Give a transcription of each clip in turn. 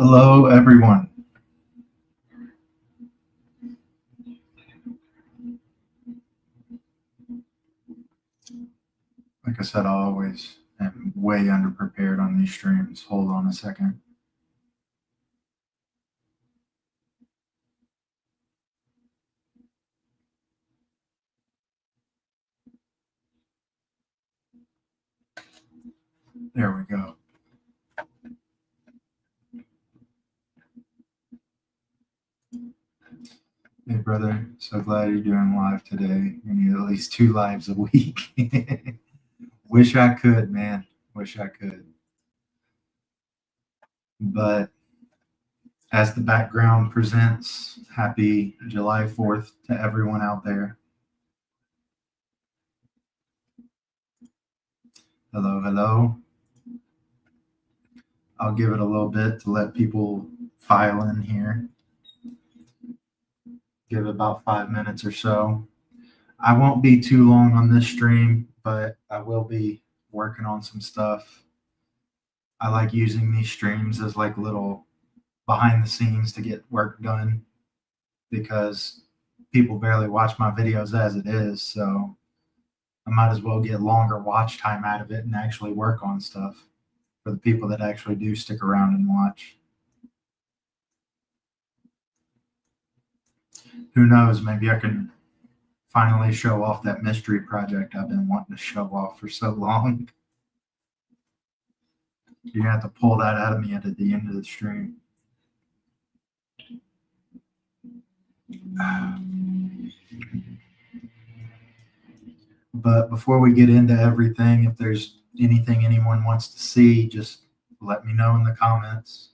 Hello, everyone. Like I said, I always am way underprepared on these streams. Hold on a second. There we go. Hey, brother. So glad you're doing live today. We need at least 2 lives a week. Wish I could, man. Wish I could. But as the background presents, happy July 4th to everyone out there. Hello, hello. I'll give it a little bit to let people file in here. Give it about 5 minutes or so. I won't be too long on this stream, but I will be working on some stuff. I like using these streams as like little behind the scenes to get work done because people barely watch my videos as it is. So I might as well get longer watch time out of it and actually work on stuff for the people that actually do stick around and watch. Who knows? Maybe I can finally show off that mystery project I've been wanting to show off for so long. You're gonna have to pull that out of me at the end of the stream. But before we get into everything, if there's anything anyone wants to see, just let me know in the comments.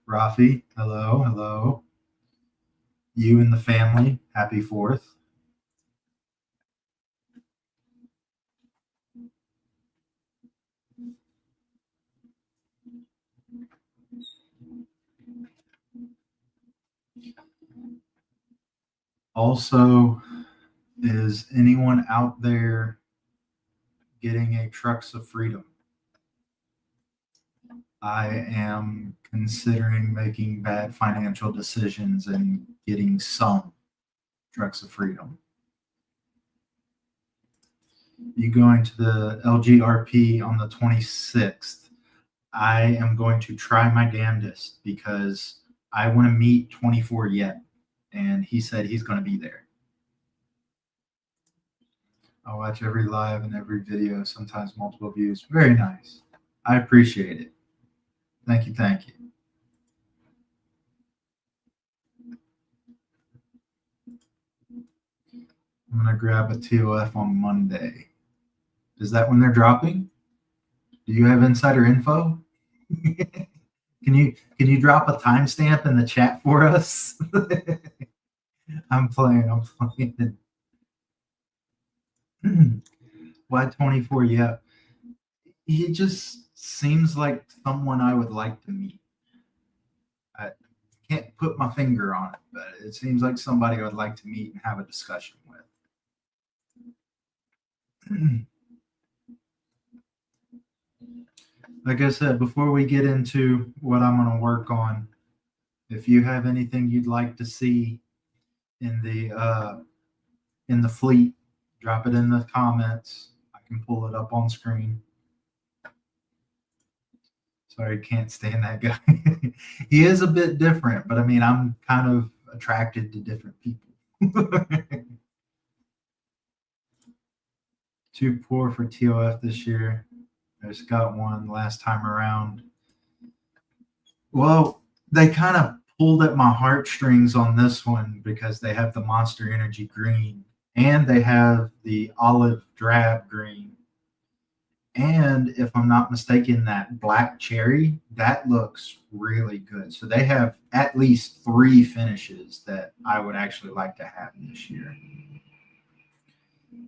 Rafi, hello, hello. You and the family, happy 4th. Also, is anyone out there getting a Trucks of Freedom? I am considering making bad financial decisions and getting some Trucks of Freedom. You going to the LGRP on the 26th? I am going to try my damnedest because I want to meet 24 Yet, and he said he's going to be there. I watch every live and every video, sometimes multiple views. Very nice. I appreciate it. Thank you, thank you. I'm going to grab a TOF on Monday. Is that when they're dropping? Do you have insider info? Can you drop a timestamp in the chat for us? I'm playing. Why 24? Yeah. He just seems like someone I would like to meet. I can't put my finger on it, but it seems like somebody I would like to meet and have a discussion with. Like I said, before we get into what I'm going to work on, if you have anything you'd like to see in the fleet, drop it in the comments. I can pull it up on screen. Sorry, can't stand that guy. He is a bit different, but I mean, I'm kind of attracted to different people. Too poor for TOF this year. I just got one last time around. Well, they kind of pulled at my heartstrings on this one because they have the Monster Energy green and they have the olive drab green. And if I'm not mistaken, that black cherry, that looks really good. So they have at least 3 finishes that I would actually like to have this year.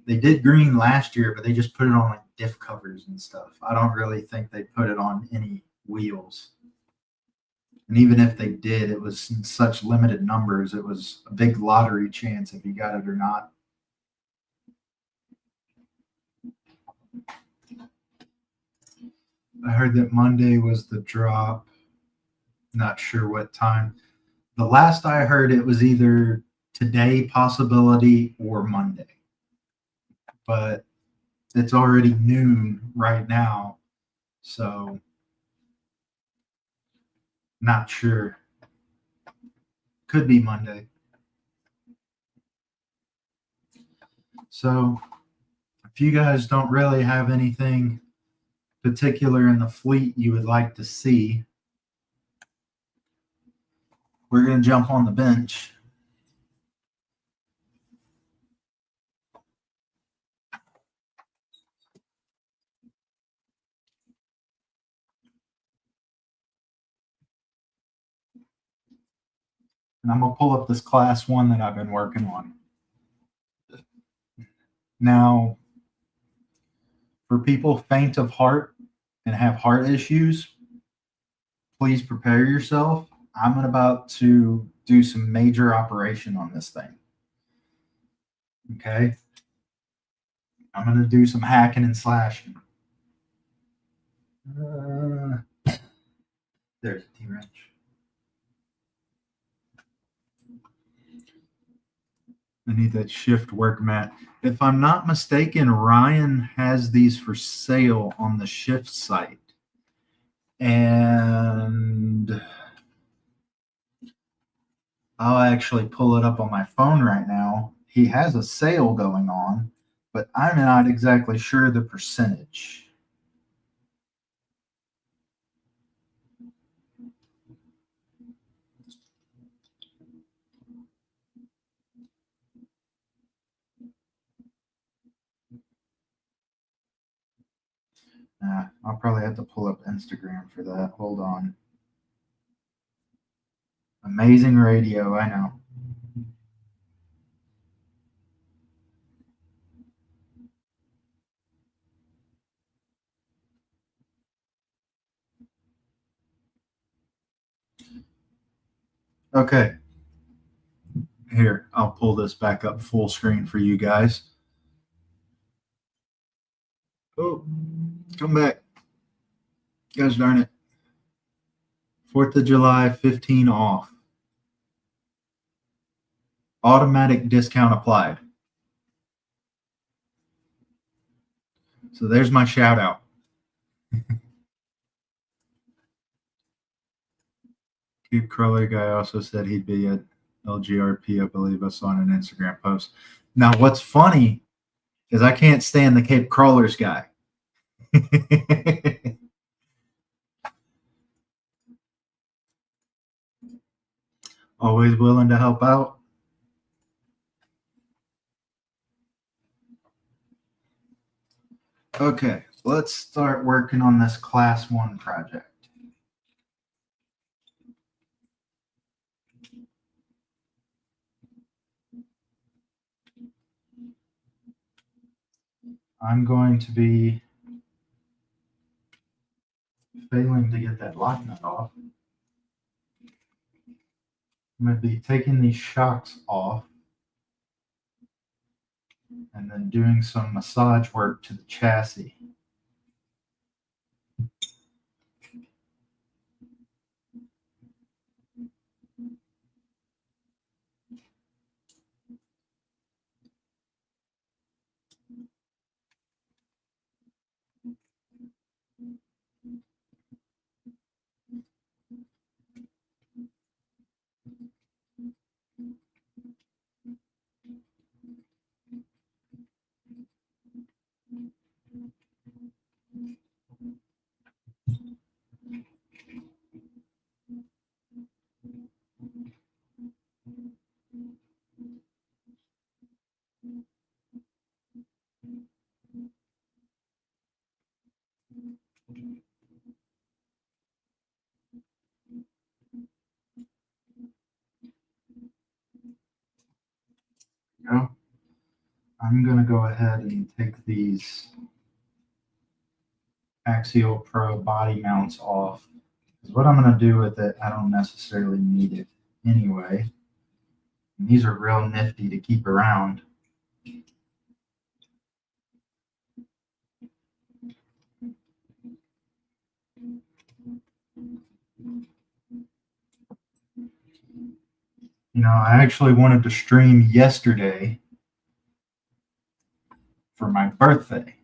They did green last year, but they just put it on like diff covers and stuff. I don't really think they put it on any wheels. And even if they did, it was in such limited numbers. It was a big lottery chance if you got it or not. I heard that Monday was the drop. Not sure what time. The last I heard, it was either today, possibility, or Monday. But it's already noon right now, so not sure. Could be Monday. So if you guys don't really have anything particular in the fleet you would like to see, we're going to jump on the bench. And I'm going to pull up this class 1 that I've been working on. Now, for people faint of heart and have heart issues, please prepare yourself. I'm about to do some major operation on this thing. Okay? I'm going to do some hacking and slashing. There's a T-wrench. I need that shift work mat. If I'm not mistaken, Ryan has these for sale on the shift site. And I'll actually pull it up on my phone right now. He has a sale going on, but I'm not exactly sure the percentage. I'll probably have to pull up Instagram for that. Hold on. Amazing radio, I know. Okay. Here, I'll pull this back up full screen for you guys. Oh, come back. Gosh darn it. 4th of July, 15 off. Automatic discount applied. So there's my shout out. Cube Crawler guy also said he'd be at LGRP, I believe I saw on an Instagram post. Now, what's funny is I can't stand the Cape Crawlers guy. Always willing to help out. Okay, let's start working on this class 1 project. I'm going to be failing to get that lock nut off. I'm going to be taking these shocks off and then doing some massage work to the chassis. Go. I'm going to go ahead and take these Axial Pro body mounts off. Because what I'm going to do with it, I don't necessarily need it anyway. And these are real nifty to keep around. I actually wanted to stream yesterday for my birthday.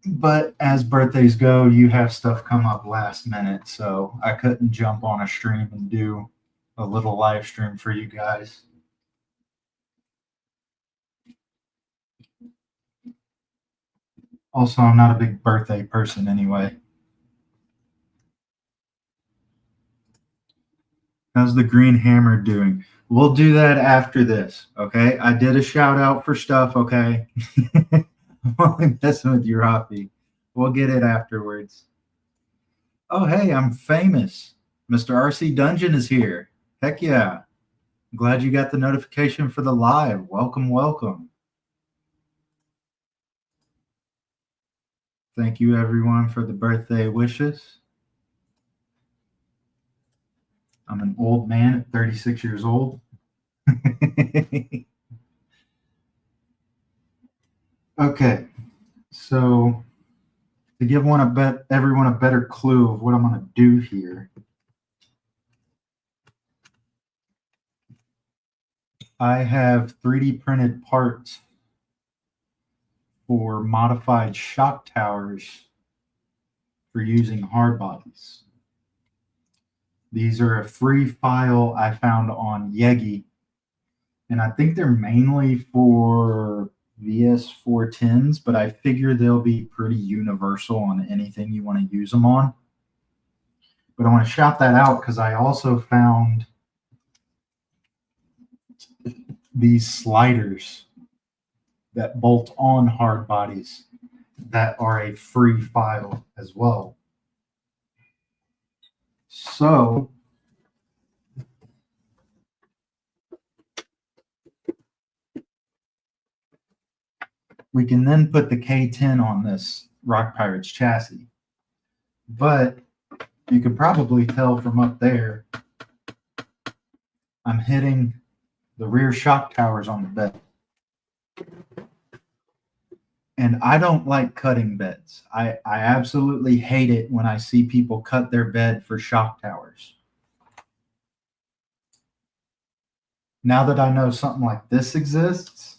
But as birthdays go, you have stuff come up last minute, so I couldn't jump on a stream and do a little live stream for you guys. Also, I'm not a big birthday person anyway. How's the Green Hammer doing? We'll do that after this, okay? I did a shout out for stuff, okay? I'm only messing with you, Rafi. We'll get it afterwards. Oh, hey, I'm famous. Mr. RC Dungeon is here. Heck yeah. I'm glad you got the notification for the live. Welcome, welcome. Thank you, everyone, for the birthday wishes. I'm an old man at 36 years old. Okay, so to give everyone a better clue of what I'm going to do here, I have 3D printed parts for modified shock towers for using hard bodies. These are a free file I found on Yegi, and I think they're mainly for VS410s, but I figure they'll be pretty universal on anything you want to use them on. But I want to shout that out because I also found these sliders that bolt on hard bodies that are a free file as well. So we can then put the K10 on this Rock Pirates chassis. But you could probably tell from up there, I'm hitting the rear shock towers on the bed. And I don't like cutting beds. I absolutely hate it when I see people cut their bed for shock towers. Now that I know something like this exists,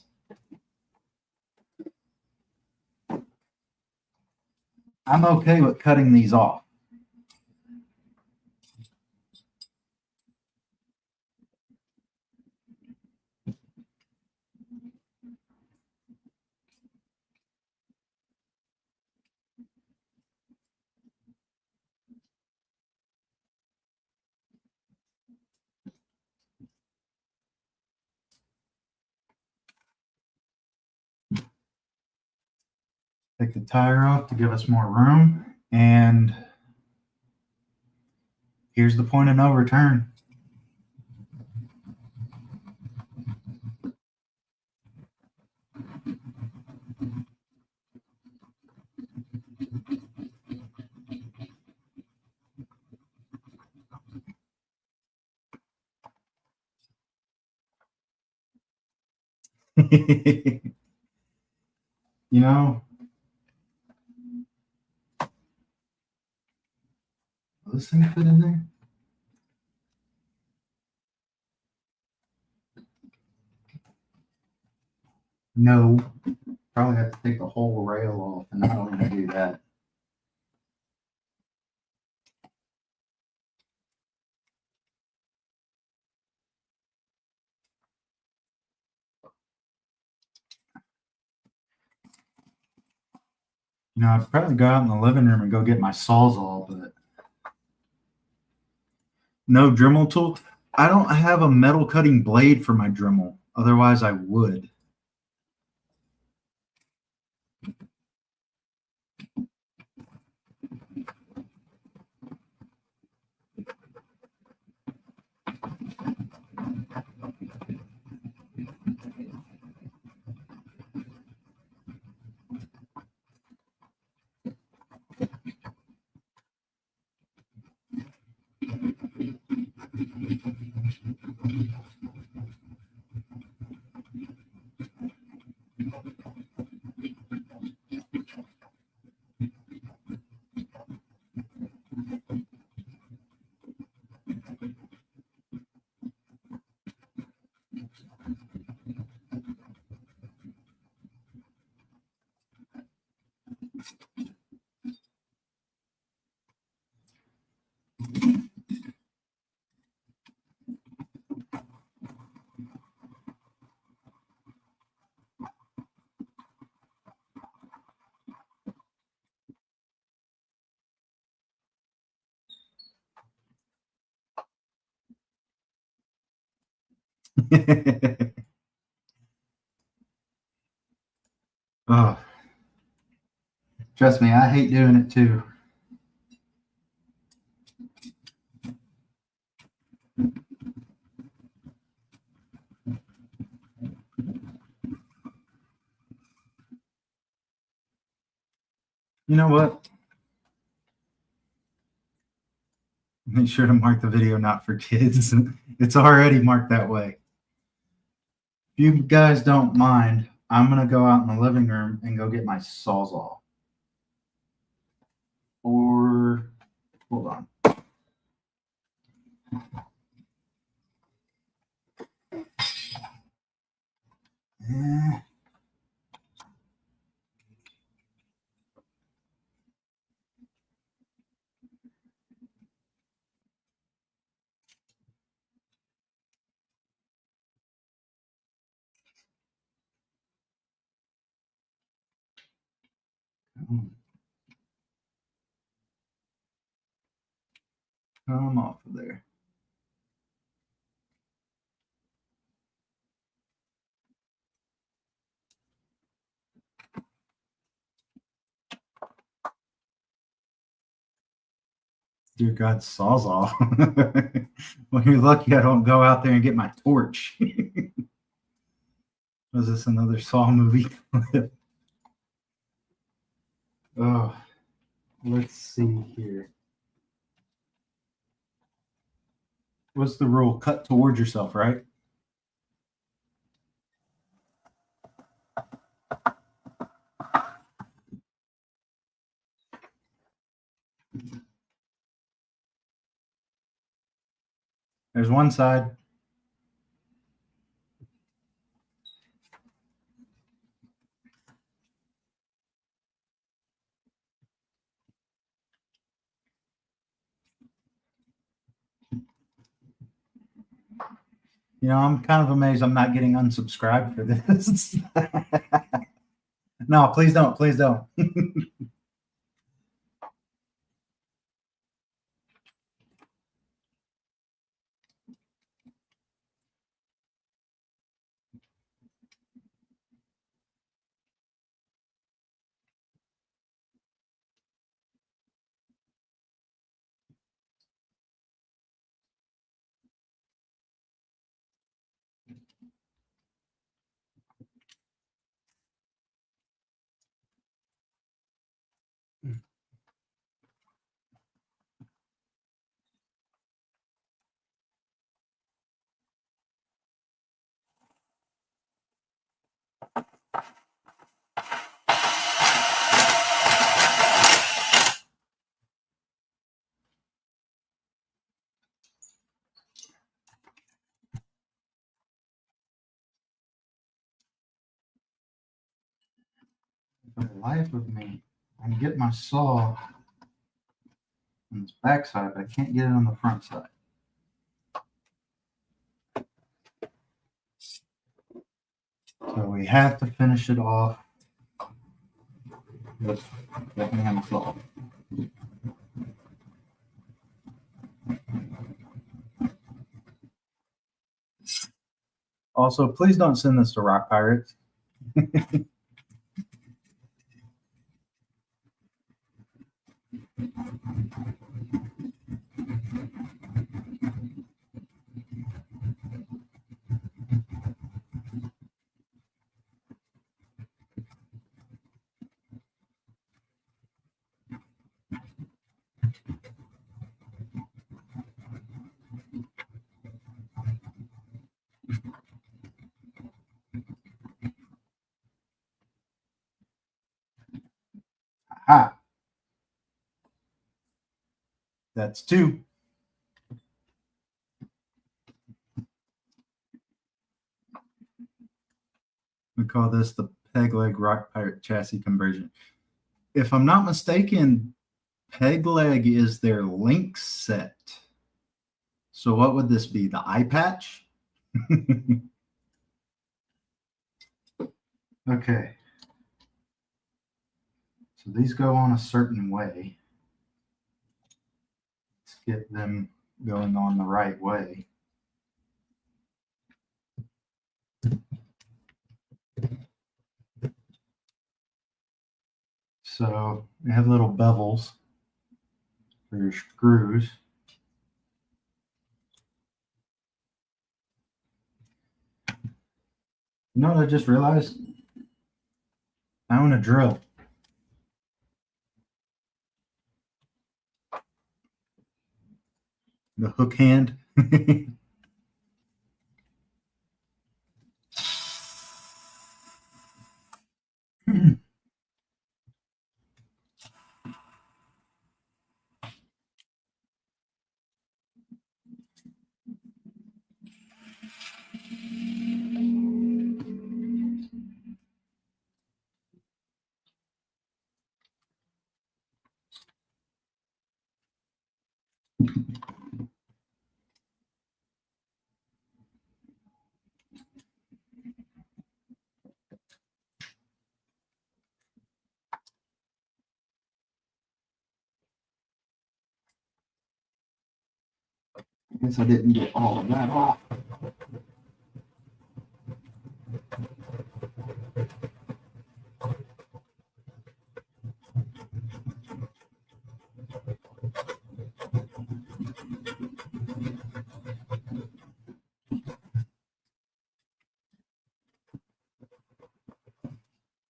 I'm okay with cutting these off. Take the tire off to give us more room. And here's the point of no return. You know, will this thing fit in there? No. Probably have to take the whole rail off, and I don't want to do that. I'd probably go out in the living room and go get my Sawzall, but no Dremel tool. I don't have a metal cutting blade for my Dremel. Otherwise, I would. Oh, trust me, I hate doing it too. You know what? Make sure to mark the video not for kids. It's already marked that way. If you guys don't mind, I'm gonna go out in the living room and go get my sawzall. Or hold on. Eh, Come off of there. Dear God, sawzall. Well, you're lucky I don't go out there and get my torch. Was this another Saw movie? Oh, let's see here. What's the rule? Cut towards yourself, right? There's one side. You know, I'm kind of amazed I'm not getting unsubscribed for this. No, please don't. Please don't. For the life of me, I can get my saw on this back side, but I can't get it on the front side. So we have to finish it off with the hand saw. Also, please don't send this to Rock Pirates. Aha. That's two. We call this the peg leg Rock Pirate chassis conversion. If I'm not mistaken, peg leg is their link set. So what would this be? The eye patch? Okay. So these go on a certain way. Let's get them going on the right way. So they have little bevels for your screws. You know what I just realized? I own a drill. The hook hand. I guess I didn't get all of that off.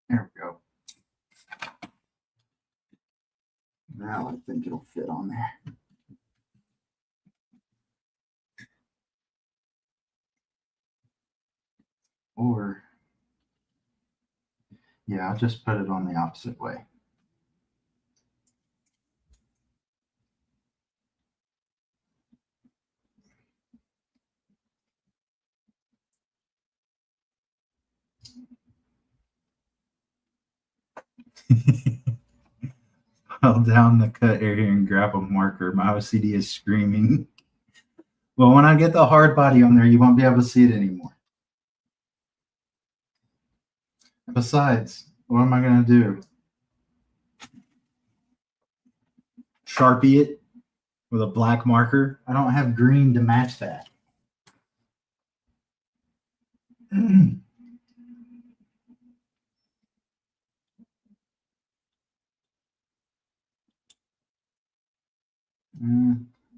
There we go. Now I think it'll fit on there. Or, yeah, I'll just put it on the opposite way. Fell down the cut area and grab a marker. My OCD is screaming. Well, when I get the hard body on there, you won't be able to see it anymore. Besides, what am I going to do? Sharpie it with a black marker? I don't have green to match that. I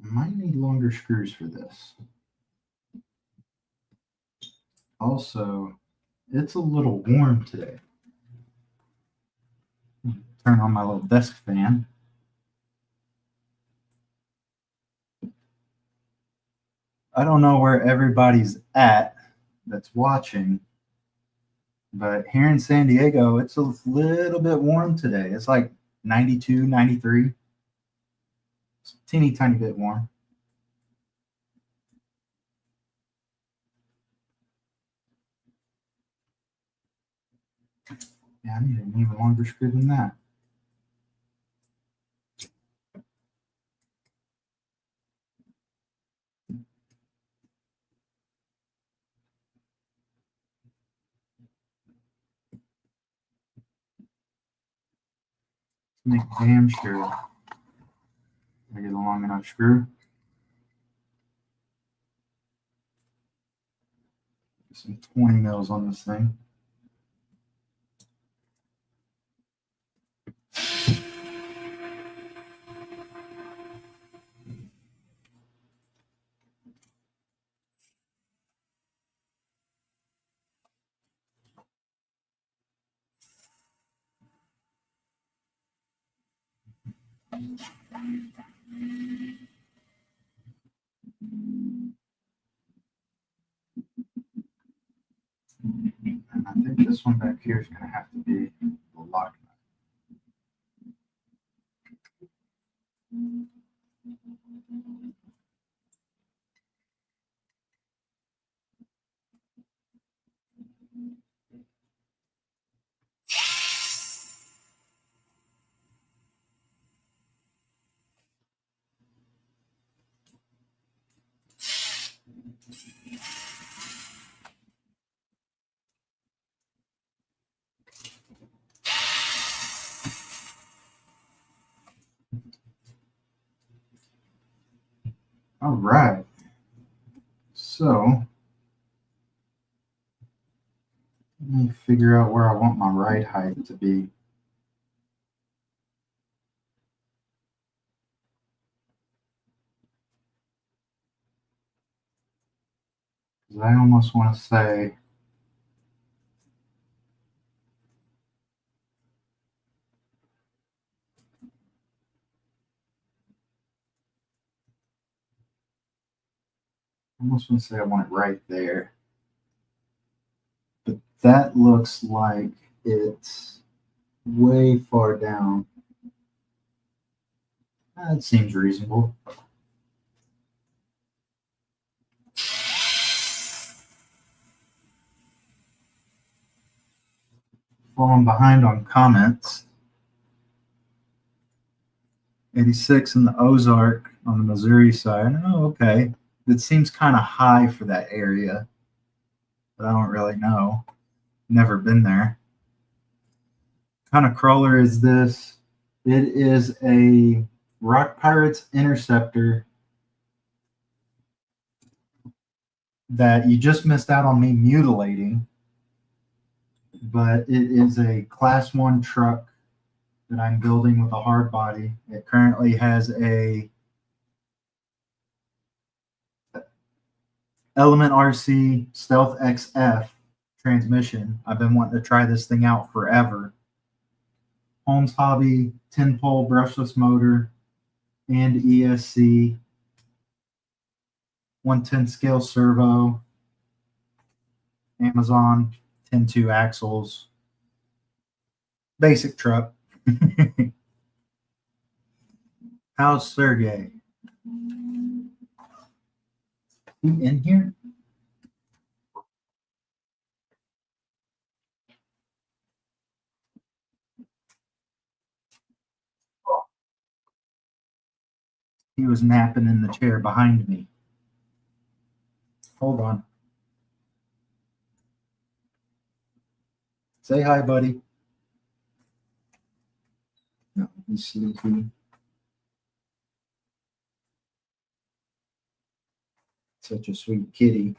might need longer screws for this. Also, it's a little warm today. Turn on my little desk fan. I don't know where everybody's at that's watching, but here in San Diego, it's a little bit warm today. It's like 92, 93. It's a teeny tiny bit warm. Yeah, I need an even longer screw than that. Make damn sure I get a long enough screw. Some 20 mils on this thing. And I think this one back here is going to have to be the lock nut. All right. So let me figure out where I want my ride height to be. I almost want to say I want it right there. But that looks like it's way far down. That seems reasonable. Falling behind on comments. 86 in the Ozark on the Missouri side. Oh, okay. It seems kind of high for that area, but I don't really know. Never been there. What kind of crawler is this? It is a Rock Pirates Interceptor that you just missed out on me mutilating, but it is a Class 1 truck that I'm building with a hard body. It currently has a Element RC Stealth XF transmission. I've been wanting to try this thing out forever. Holmes Hobby 10 pole brushless motor and ESC 110 scale servo, Amazon 10.2 axles, basic truck. How's Sergey? He in here? He was napping in the chair behind me. Hold on. Say hi, buddy. No, he's sleepy. Such a sweet kitty.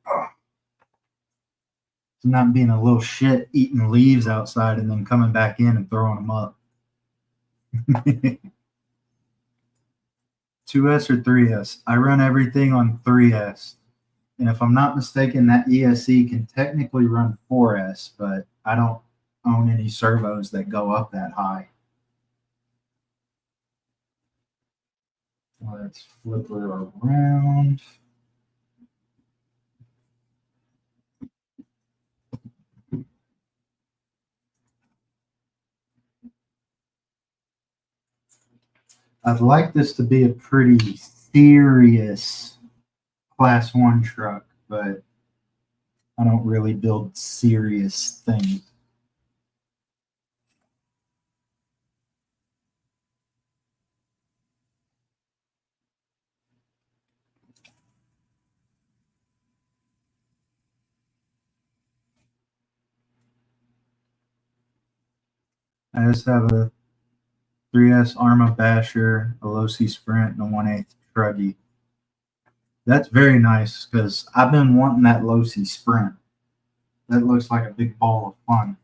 Oh. Not being a little shit eating leaves outside and then coming back in and throwing them up. 2S or 3S? I run everything on 3S. And if I'm not mistaken, that ESC can technically run 4S, but I don't own any servos that go up that high. Let's flip her around. I'd like this to be a pretty serious Class 1 truck, but I don't really build serious things. I just have a 3S Arma Basher, a low C Sprint, and a 1/8 Truggy. That's very nice because I've been wanting that low C Sprint. That looks like a big ball of fun.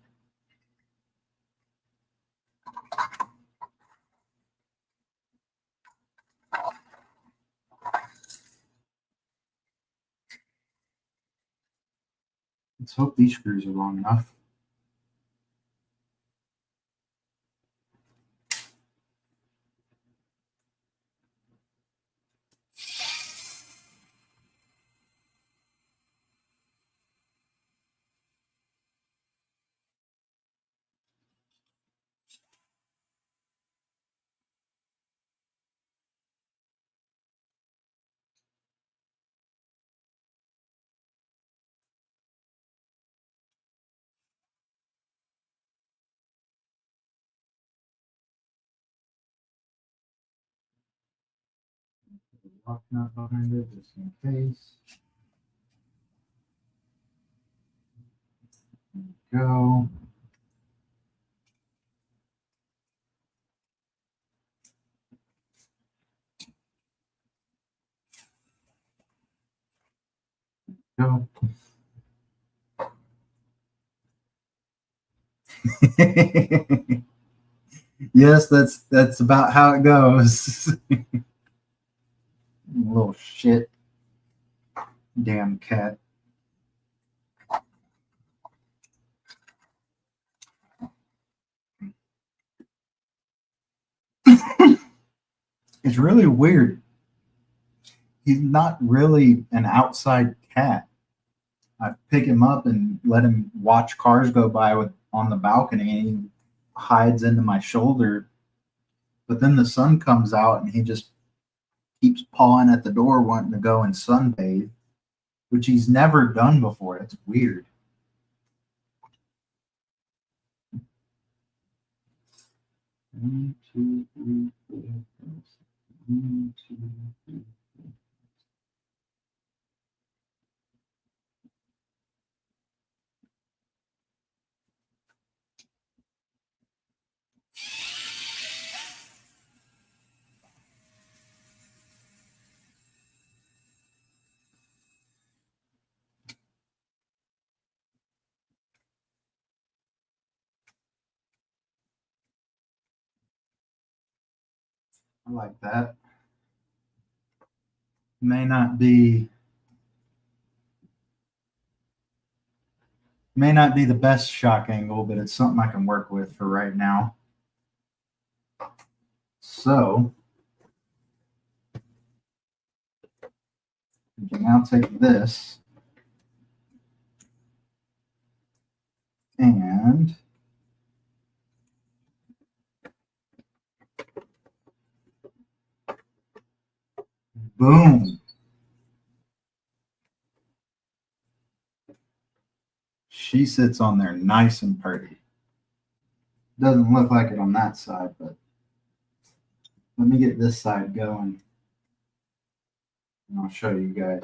Let's hope these screws are long enough. Lock nut behind it just in case. Go. Go. Yes, that's about how it goes. Little shit. Damn cat. It's really weird. He's not really an outside cat. I pick him up and let him watch cars go by on the balcony, and he hides into my shoulder. But then the sun comes out, and he just keeps pawing at the door, wanting to go and sunbathe, which he's never done before. It's weird. One, two, three, four, five, six. 1, 2, 3. I like that. May not be the best shock angle, but it's something I can work with for right now. So you can now take this and boom. She sits on there nice and pretty. Doesn't look like it on that side, but let me get this side going and I'll show you guys.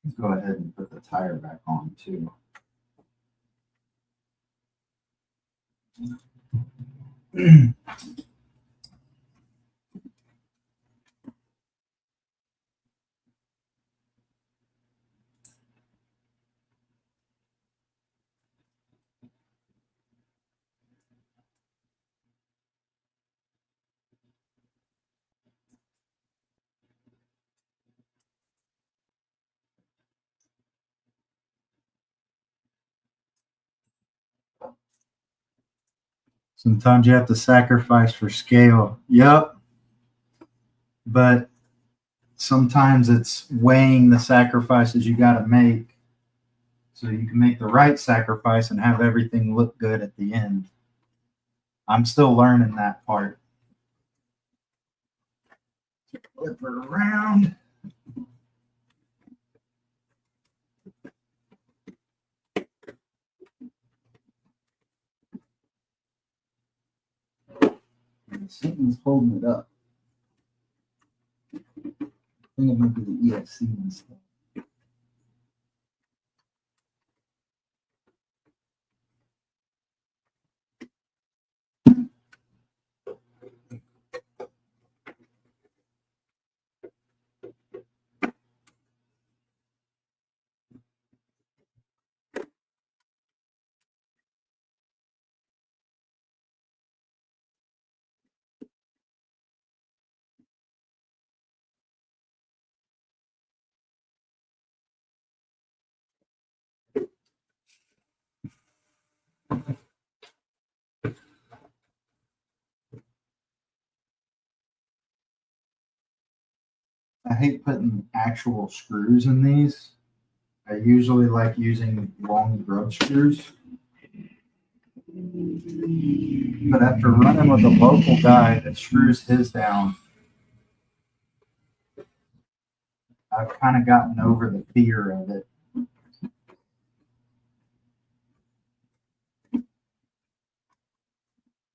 Let's go ahead and put the tire back on too. Sometimes you have to sacrifice for scale. Yep. But sometimes it's weighing the sacrifices you got to make so you can make the right sacrifice and have everything look good at the end. I'm still learning that part. Flip her around. And something's holding it up. I think it might be the ESC and stuff. I hate putting actual screws in these. I usually like using long grub screws. But after running with a local guy that screws his down, I've kind of gotten over the fear of it.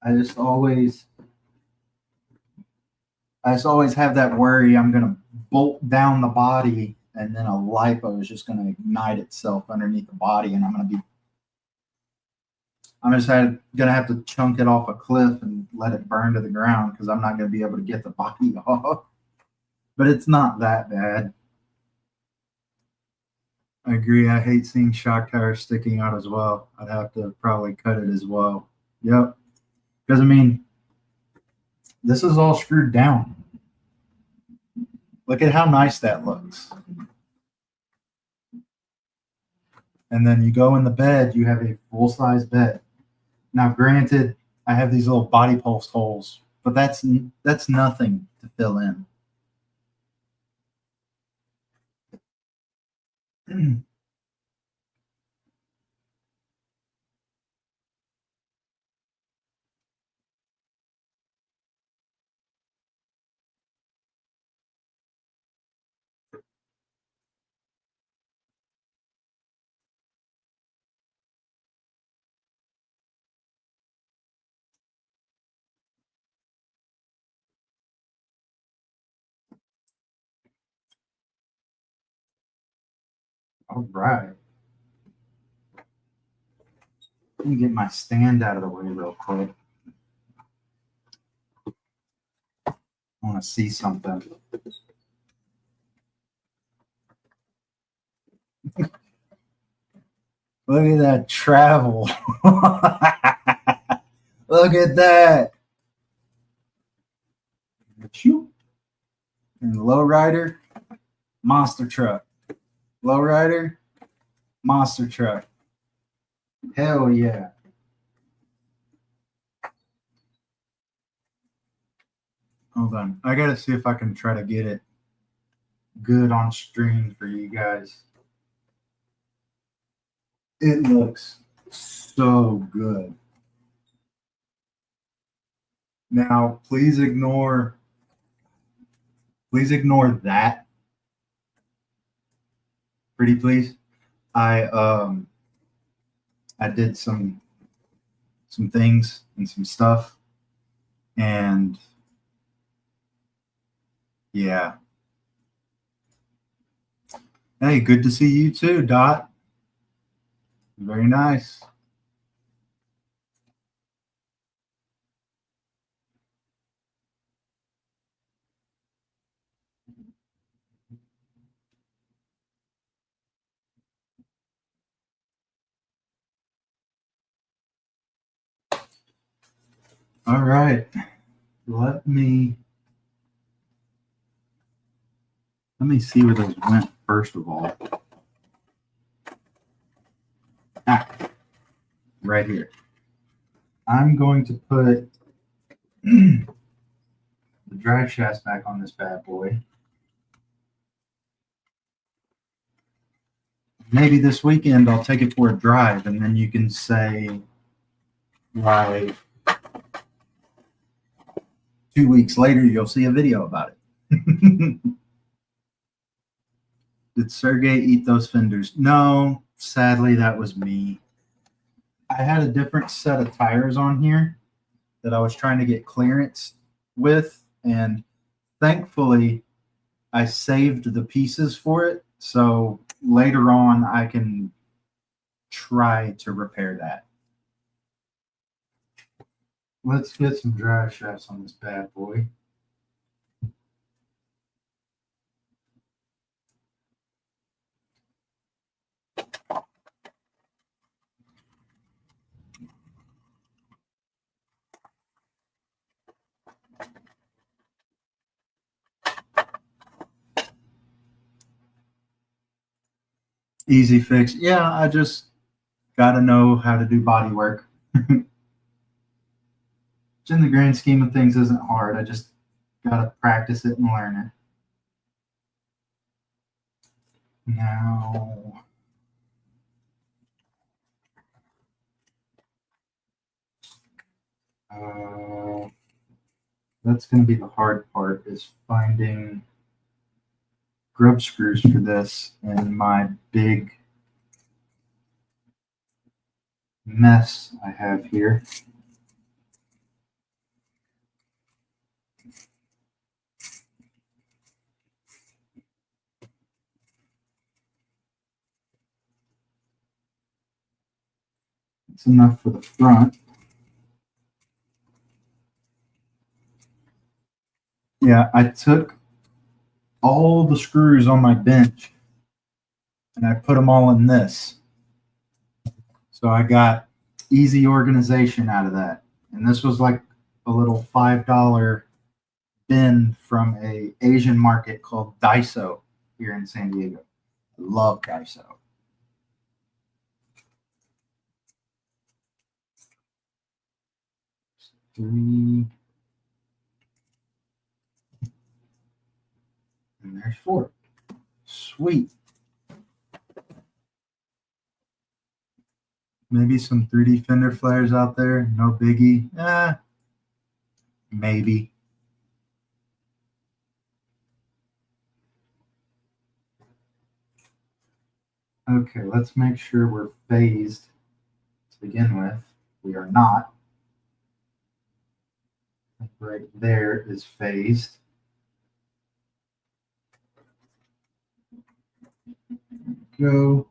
I just always have that worry I'm gonna bolt down the body and then a lipo is just gonna ignite itself underneath the body and I'm just gonna have to chunk it off a cliff and let it burn to the ground because I'm not gonna be able to get the body off. But it's not that bad. I agree. I hate seeing shock tires sticking out as well. I'd have to probably cut it as well. Yep. Because I mean, this is all screwed down. Look at how nice that looks. And then you go in the bed, you have a full size bed. Now, granted, I have these little body post holes, but that's nothing to fill in. All right. Let me get my stand out of the way real quick. I want to see something. Look at that travel. Look at that. And lowrider, monster truck. Lowrider, monster truck. Hell yeah. Hold on. I got to see if I can try to get it good on stream for you guys. It looks so good. Now, please ignore that. Pretty please. I did some things and some stuff, and yeah. Hey, good to see you too, Dot. Very nice. All right. Let me see where those went first of all. Right here. I'm going to put the drive shafts back on this bad boy. Maybe this weekend I'll take it for a drive, and then you can say, like, 2 weeks later, you'll see a video about it. Did Sergey eat those fenders? No, sadly, that was me. I had a different set of tires on here that I was trying to get clearance with, and thankfully, I saved the pieces for it. So later on, I can try to repair that. Let's get some drive shafts on this bad boy. Easy fix. Yeah, I just got to know how to do body work. Which in the grand scheme of things isn't hard. I just got to practice it and learn it. Now, that's going to be the hard part, is finding grub screws for this in my big mess I have here. It's enough for the front. Yeah, I took all the screws on my bench and I put them all in this. So I got easy organization out of that. And this was like a little $5 bin from a Asian market called Daiso here in San Diego. I love Daiso. Three. And there's four. Sweet. Maybe some 3D fender flares out there. No biggie. Maybe. Okay, let's make sure we're phased to begin with. We are not. Right there is phased. Go.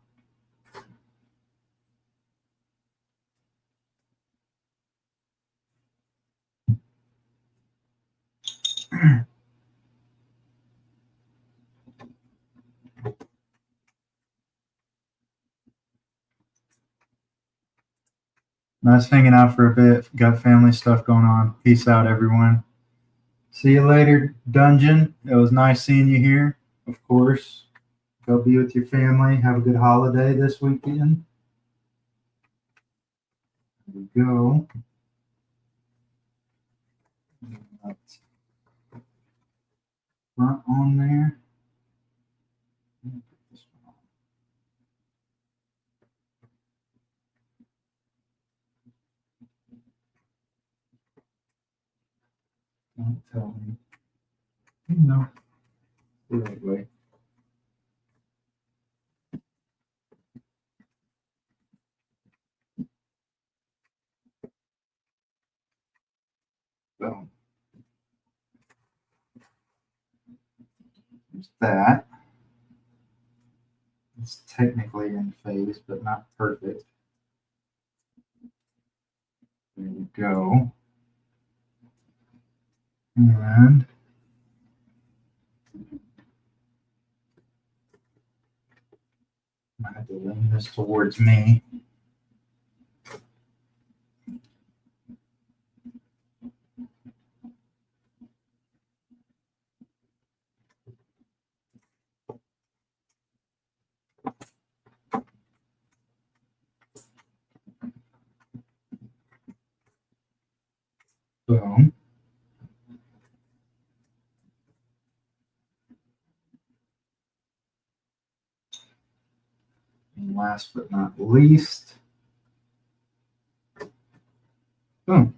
Nice hanging out for a bit. Got family stuff going on. Peace out, everyone. See you later, Dungeon. It was nice seeing you here. Of course, go be with your family. Have a good holiday this weekend. There we go. Let's front on there. Don't tell me. No. The right way. Boom. There's that. It's technically in phase, but not perfect. There we go. And I have to lean this towards me. Boom. And last but not least, boom.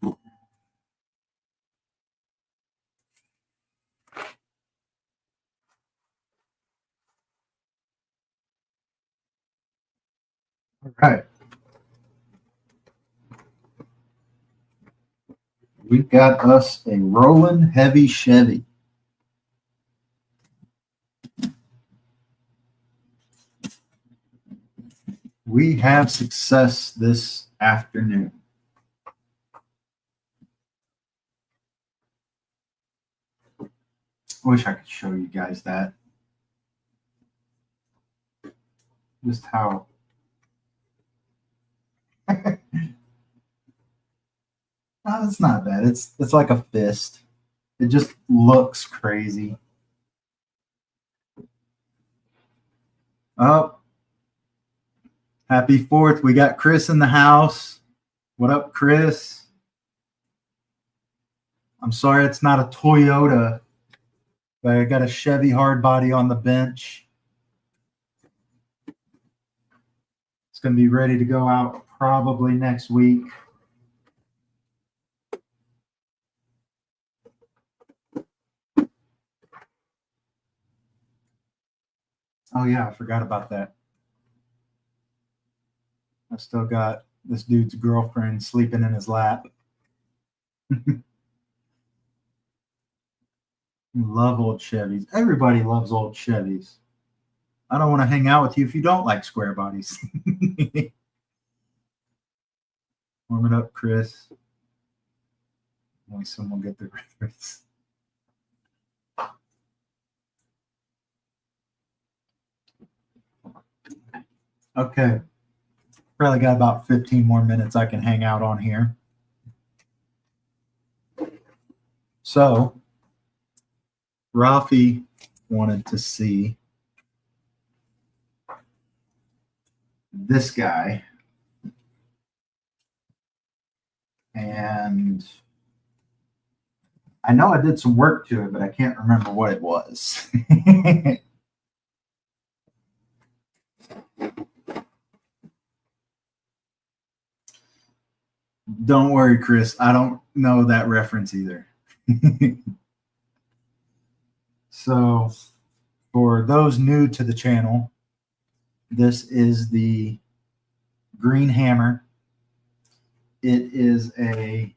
All right. We got us a rolling heavy Chevy. We have success this afternoon. I wish I could show you guys that. Just how. No, it's not bad. It's like a fist. It just looks crazy. Oh, happy 4th. We got Chris in the house. What up, Chris? I'm sorry it's not a Toyota, but I got a Chevy hardbody on the bench. It's going to be ready to go out probably next week. Oh, yeah, I forgot about that. I still got this dude's girlfriend sleeping in his lap. Love old Chevys. Everybody loves old Chevys. I don't want to hang out with you if you don't like square bodies. Warm it up, Chris. Only someone get the reference. Okay. Probably got about 15 more minutes I can hang out on here. So, Rafi wanted to see this guy. And I know I did some work to it, but I can't remember what it was. Don't worry, Chris. I don't know that reference either. So, for those new to the channel, this is the green hammer. It is a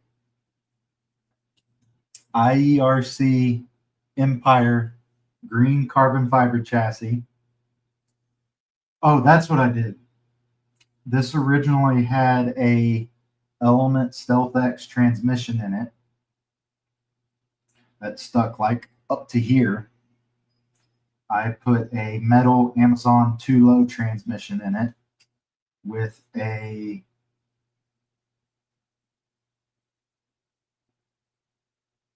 IERC Empire green carbon fiber chassis. Oh, that's what I did. This originally had a Element Stealth X transmission in it that stuck like up to here. I put a metal Amazon 2-low transmission in it with a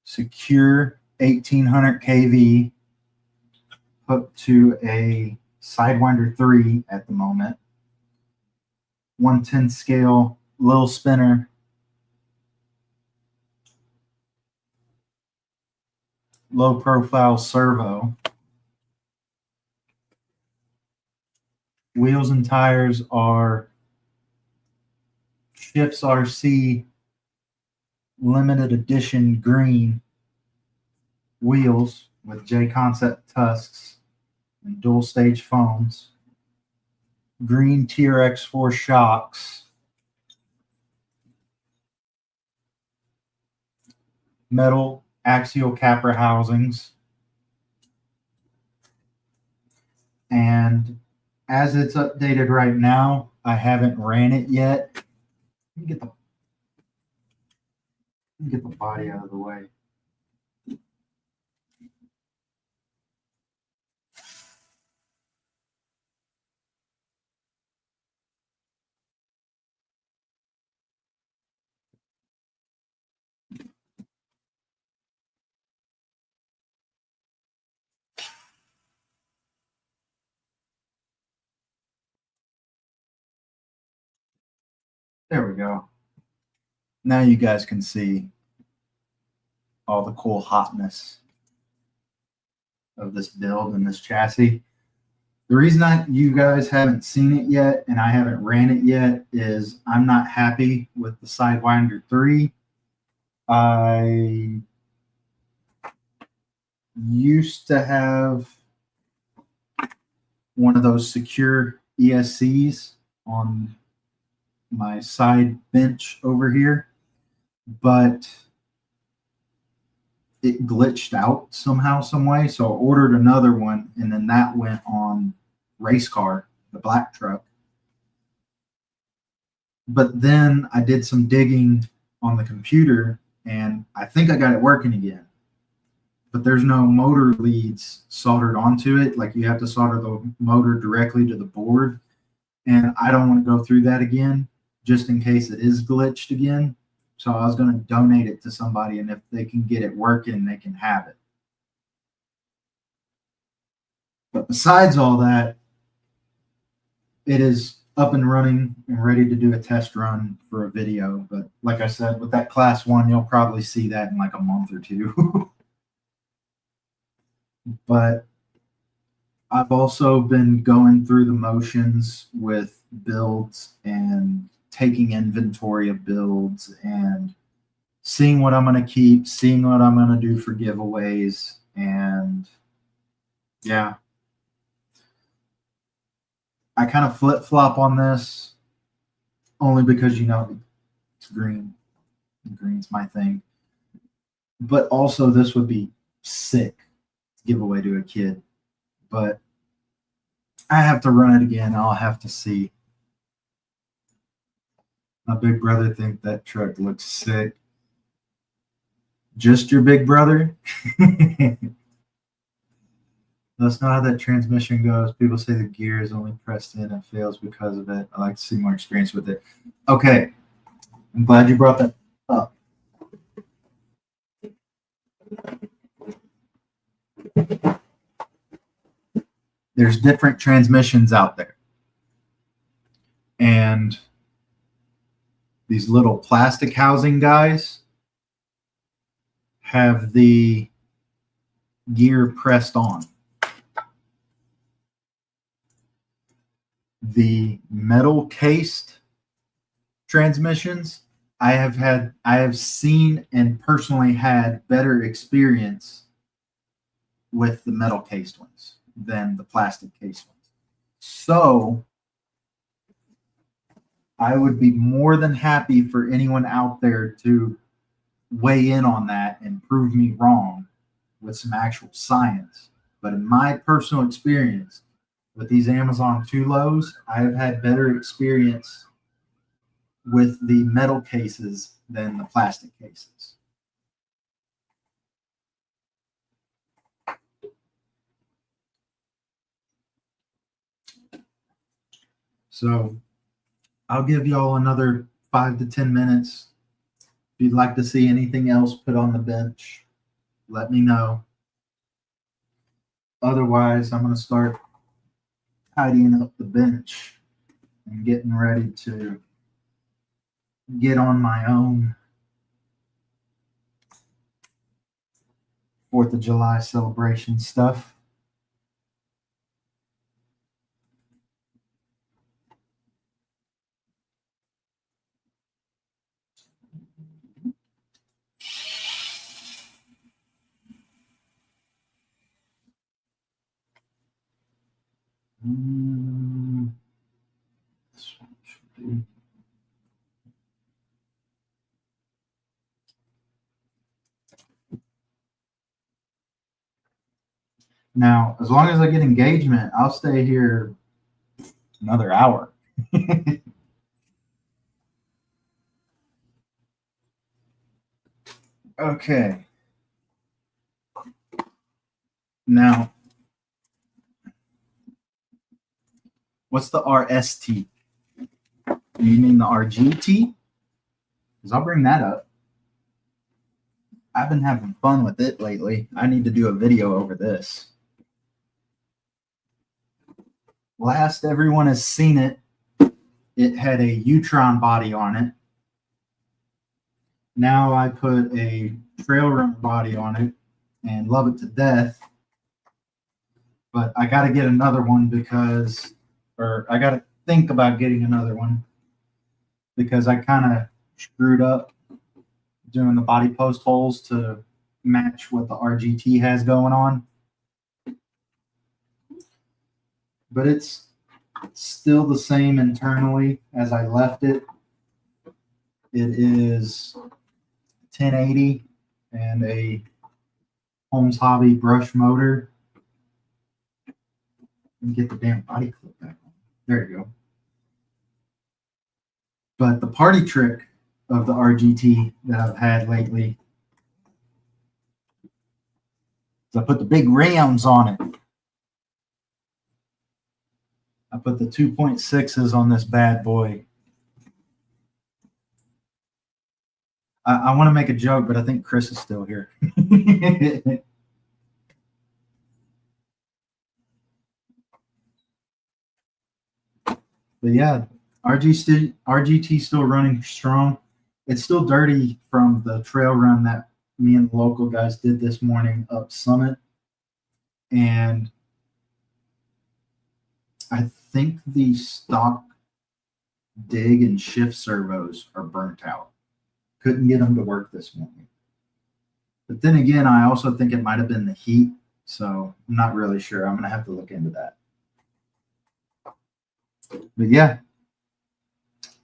secure 1800 kV hooked to a Sidewinder 3 at the moment. 110 scale, little spinner. Low profile servo. Wheels and tires are Shifts RC limited edition green wheels with J Concept tusks and dual stage foams. Green TRX4 shocks. Metal axial capper housings. And as it's updated right now, I haven't ran it yet. Let me get the body out of the way. There we go. Now you guys can see all the cool hotness of this build and this chassis. The reason you guys haven't seen it yet and I haven't ran it yet is I'm not happy with the Sidewinder 3. I used to have one of those secure ESCs on my side bench over here, but it glitched out somehow, some way. So I ordered another one, and then that went on race car, the black truck. But then I did some digging on the computer, and I think I got it working again. But there's no motor leads soldered onto it. Like you have to solder the motor directly to the board. And I don't want to go through that again, just in case it is glitched again. So I was going to donate it to somebody, and if they can get it working, they can have it. But besides all that, it is up and running and ready to do a test run for a video. But like I said, with that class 1, you'll probably see that in like a month or two. But I've also been going through the motions with builds and taking inventory of builds and seeing what I'm going to keep, seeing what I'm going to do for giveaways. And yeah, I kind of flip-flop on this only because, you know, it's green. Green's my thing. But also this would be sick give away to a kid. But I have to run it again. I'll have to see. My big brother think that truck looks sick. Just your big brother? That's not how that transmission goes. People say the gear is only pressed in and fails because of it. I like to see more experience with it. Okay. I'm glad you brought that up. There's different transmissions out there. And these little plastic housing guys have the gear pressed on. The metal cased transmissions, I have seen and personally had better experience with the metal cased ones than the plastic cased ones. So I would be more than happy for anyone out there to weigh in on that and prove me wrong with some actual science. But in my personal experience with these Amazon 2 lows, I have had better experience with the metal cases than the plastic cases. So I'll give y'all another 5 to 10 minutes. If you'd like to see anything else put on the bench, let me know. Otherwise, I'm going to start tidying up the bench and getting ready to get on my own 4th of July celebration stuff. Now, as long as I get engagement, I'll stay here another hour. Okay. Now, what's the RST? You mean the RGT? Because I'll bring that up. I've been having fun with it lately. I need to do a video over this. Last everyone has seen it, it had a U-Tron body on it. Now I put a trail run body on it and love it to death. But I got to get another one I got to think about getting another one because I kind of screwed up doing the body post holes to match what the RGT has going on. But it's still the same internally as I left it. It is 1080 and a Holmes Hobby brush motor. Let me get the damn body clip back on. There you go. But the party trick of the RGT that I've had lately is I put the big rims on it. I put the 2.6s on this bad boy. I want to make a joke, but I think Chris is still here. But yeah, RGT still running strong. It's still dirty from the trail run that me and the local guys did this morning up Summit. And I think the stock dig and shift servos are burnt out. Couldn't get them to work this morning. But then again, I also think it might have been the heat. So I'm not really sure. I'm going to have to look into that. But yeah,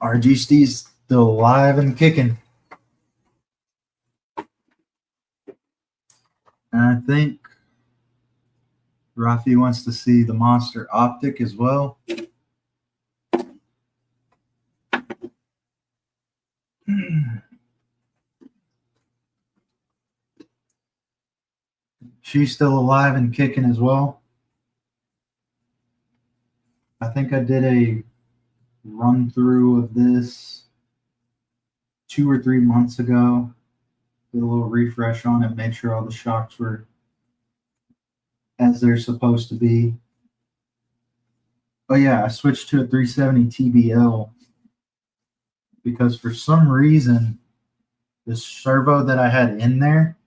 RGT's still alive and kicking. And I think Rafi wants to see the Monster Optic as well. She's still alive and kicking as well. I think I did a run through of this 2 or 3 months ago. Did a little refresh on it, made sure all the shocks were as they're supposed to be. Oh yeah, I switched to a 370 TBL because for some reason the servo that I had in there,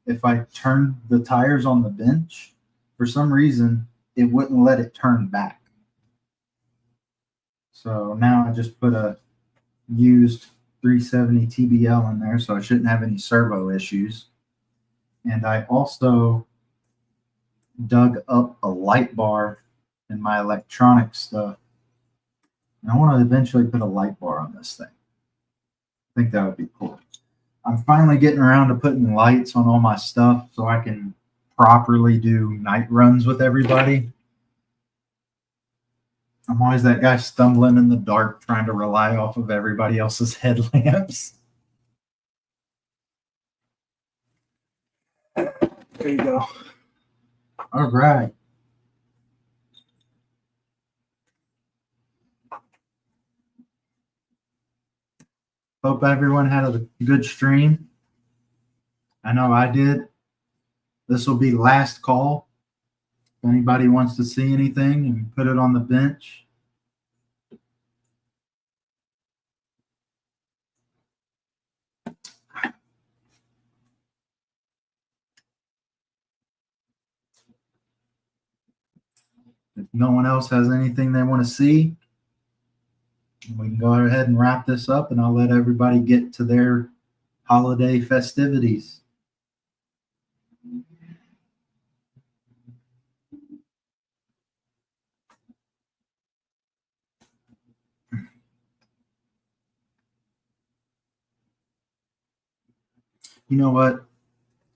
if I turned the tires on the bench, for some reason it wouldn't let it turn back. So now I just put a used 370 TBL in there, so I shouldn't have any servo issues. And I also dug up a light bar in my electronic stuff. And I want to eventually put a light bar on this thing. I think that would be cool. I'm finally getting around to putting lights on all my stuff so I can properly do night runs with everybody. I'm always that guy stumbling in the dark trying to rely off of everybody else's headlamps. There you go. All right. Hope everyone had a good stream. I know I did. This will be last call. If anybody wants to see anything and put it on the bench. If no one else has anything they want to see, we can go ahead and wrap this up, and I'll let everybody get to their holiday festivities. You know what?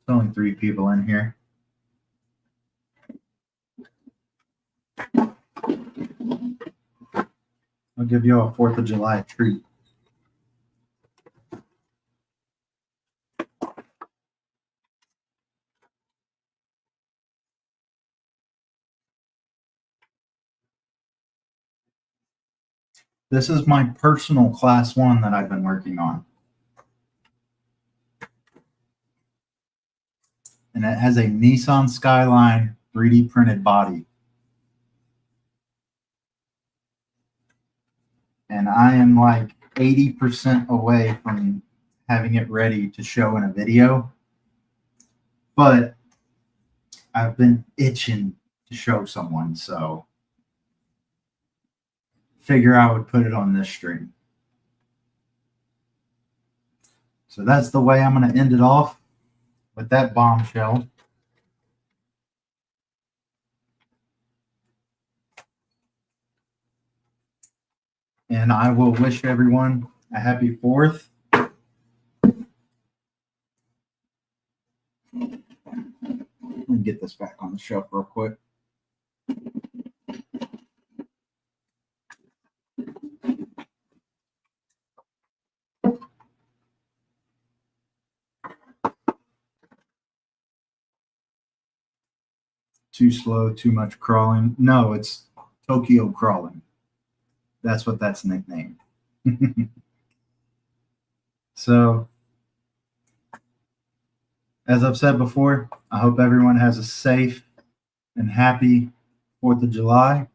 There's only 3 people in here. I'll give you a 4th of July treat. This is my personal class 1 that I've been working on. And it has a Nissan Skyline 3D printed body. And I am like 80% away from having it ready to show in a video. But I've been itching to show someone, so figure I would put it on this stream. So that's the way I'm going to end it off, with that bombshell. And I will wish everyone a happy 4th. Let me get this back on the shelf real quick. Too slow, too much crawling. No, it's Tokyo crawling. That's what that's nicknamed. So, as I've said before, I hope everyone has a safe and happy 4th of July.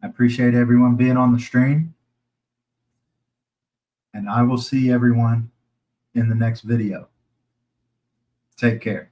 I appreciate everyone being on the stream. And I will see everyone in the next video. Take care.